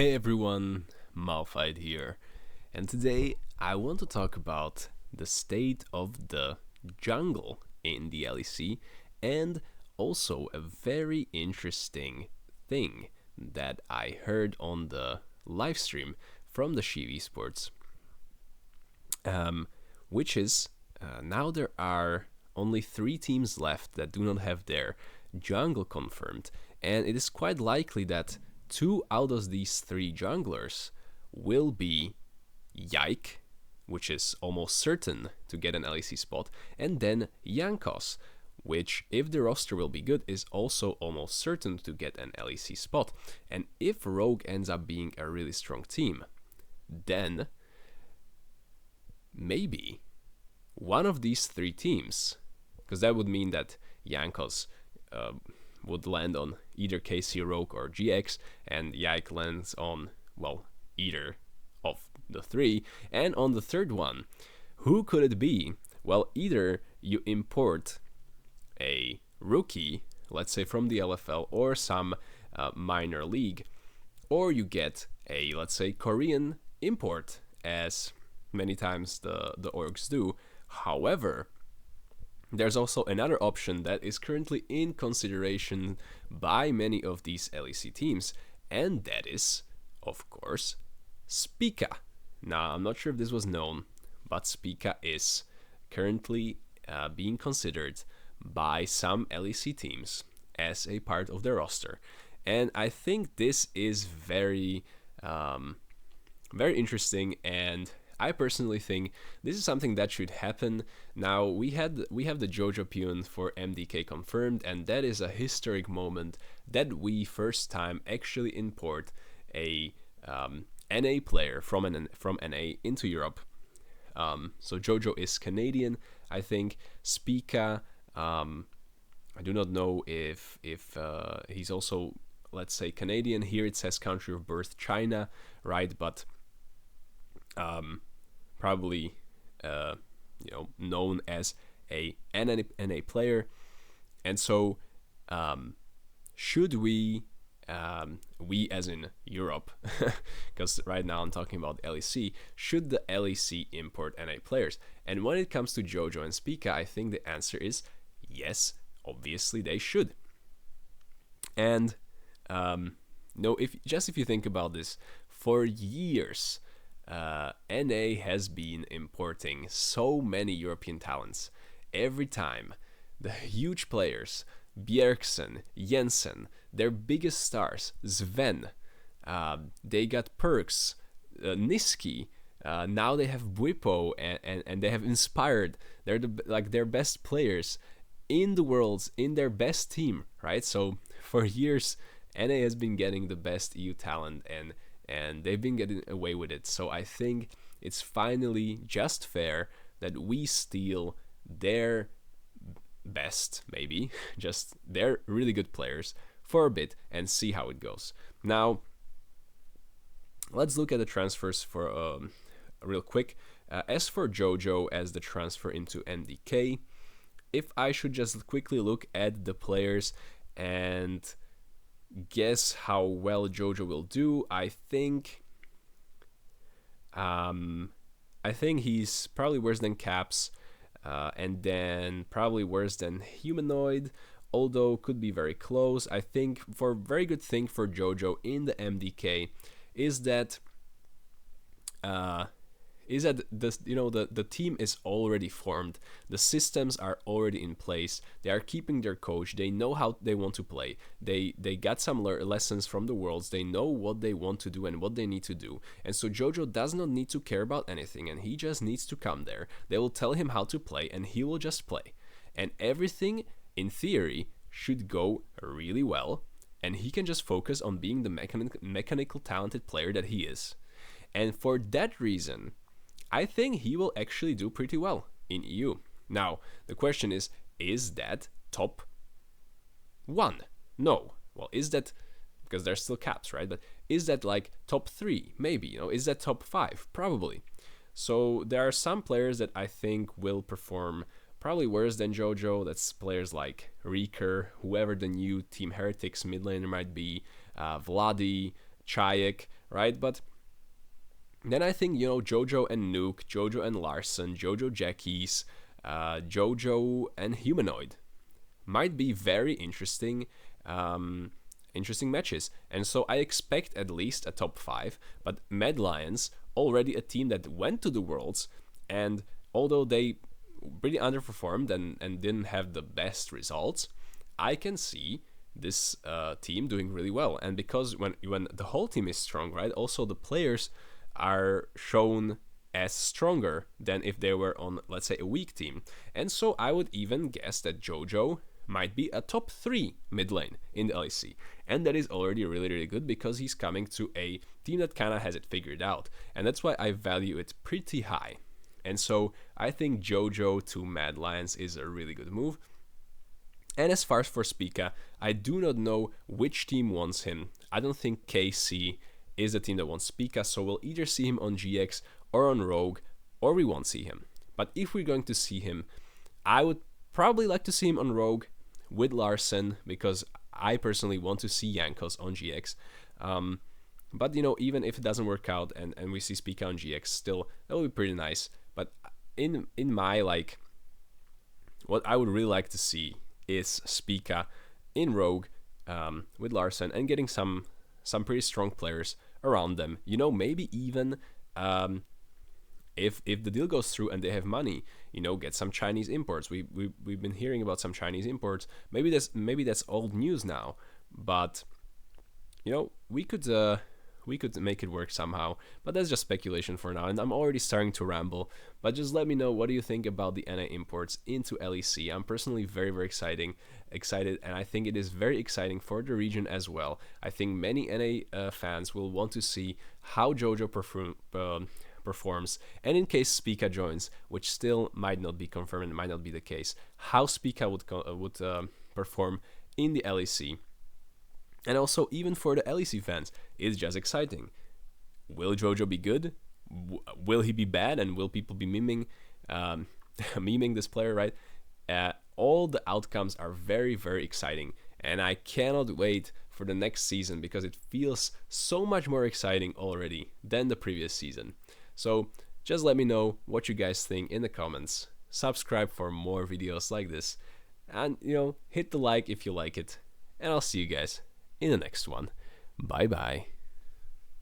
Hey everyone, Malphite here, and today I want to talk about the state of the jungle in the LEC and also a very interesting thing that I heard on the live stream from the Shivi Sports, um, which is now there are only 3 teams left that do not have their jungle confirmed, and it is quite likely that 2 out of these 3 junglers will be Yike, which is almost certain to get an LEC spot, and then Yankos, which, if the roster will be good, is also almost certain to get an LEC spot. And if Rogue ends up being a really strong team, then maybe one of these 3 teams, because that would mean that Yankos would land on either KC Rogue or GX, and Yike lands on, well, either of the 3. And on the third one, who could it be? Well, either you import a rookie, let's say from the LFL or some minor league, or you get a, let's say, Korean import, as many times the orgs do. However, there's also another option that is currently in consideration by many of these LEC teams, and that is, of course, SPICA. Now, I'm not sure if this was known, but SPICA is currently being considered by some LEC teams as a part of their roster. And I think this is very interesting, and I personally think this is something that should happen. Now, we have the Jojo Pune for MDK confirmed, and that is a historic moment that we first time actually import a NA player from NA into Europe. So Jojo is Canadian, I think. SPICA, I do not know if he's also, let's say, Canadian. Here it says country of birth China, right? But probably known as a NA player. And so should we as in Europe, because right now I'm talking about LEC, should the LEC import NA players? And when it comes to Jojo and SPICA, I think the answer is yes, obviously they should. And no, if you think about this, for years NA has been importing so many European talents. Every time, the huge players, Bjergsen, Jensen, their biggest stars, Sven, they got Perks, Niski, now they have Bwipo, and they have inspired. They're their best players in the worlds, in their best team, right? So for years, NA has been getting the best EU talent, and they've been getting away with it. So I think it's finally just fair that we steal their best, maybe, just their really good players for a bit and see how it goes. Now, let's look at the transfers for real quick. As for Jojo as the transfer into MDK, if I should just quickly look at the players and guess how well Jojo will do, I think he's probably worse than Caps, and then probably worse than Humanoid, although could be very close. I think for a very good thing for Jojo in the MDK is that the team is already formed, the systems are already in place, they are keeping their coach, they know how they want to play, they got some lessons from the worlds, they know what they want to do and what they need to do, and so Jojo does not need to care about anything, and he just needs to come there. They will tell him how to play and he will just play, and everything in theory should go really well, and he can just focus on being the mechanical talented player that he is. And for that reason, I think he will actually do pretty well in EU. Now, the question is that top 1? No. Well, is that, because there's still caps, right? But is that like top 3? Maybe, is that top 5? Probably. So there are some players that I think will perform probably worse than Jojo. That's players like Reeker, whoever the new Team Heretics mid laner might be, Vladi, Chayek, right? But then I think, Jojo and Nuke, Jojo and Larson, Jojo Jackies, Jojo and Humanoid might be very interesting matches. And so I expect at least a top 5. But Mad Lions, already a team that went to the Worlds, and although they really underperformed and didn't have the best results, I can see this team doing really well. And because when the whole team is strong, right, also the players are shown as stronger than if they were on, let's say, a weak team. And so I would even guess that Jojo might be a top 3 mid lane in the LEC. And that is already really, really good because he's coming to a team that kind of has it figured out. And that's why I value it pretty high. And so I think Jojo to Mad Lions is a really good move. And as far as for SPICA, I do not know which team wants him. I don't think KC is the team that wants SPICA, so we'll either see him on GX or on Rogue, or we won't see him. But if we're going to see him, I would probably like to see him on Rogue with Larson, because I personally want to see Jankos on GX. But even if it doesn't work out and we see SPICA on GX, still that would be pretty nice. But in my what I would really like to see is SPICA in Rogue with Larson and getting some pretty strong players around them. Maybe even if the deal goes through and they have money, get some Chinese imports. We've been hearing about some Chinese imports. Maybe that's old news now, but we could make it work somehow. But that's just speculation for now, and I'm already starting to ramble. But just let me know, what do you think about the NA imports into LEC? I'm personally very, very excited, and I think it is very exciting for the region as well. I think many NA fans will want to see how Jojo performs, and in case SPICA joins, which still might not be confirmed and might not be the case, how SPICA would perform in the LEC. And also, even for the LEC fans, it's just exciting. Will Jojo be good? Will he be bad? And will people be memeing this player, right? All the outcomes are very, very exciting. And I cannot wait for the next season because it feels so much more exciting already than the previous season. So just let me know what you guys think in the comments. Subscribe for more videos like this. And, hit the like if you like it. And I'll see you guys in the next one. Bye bye.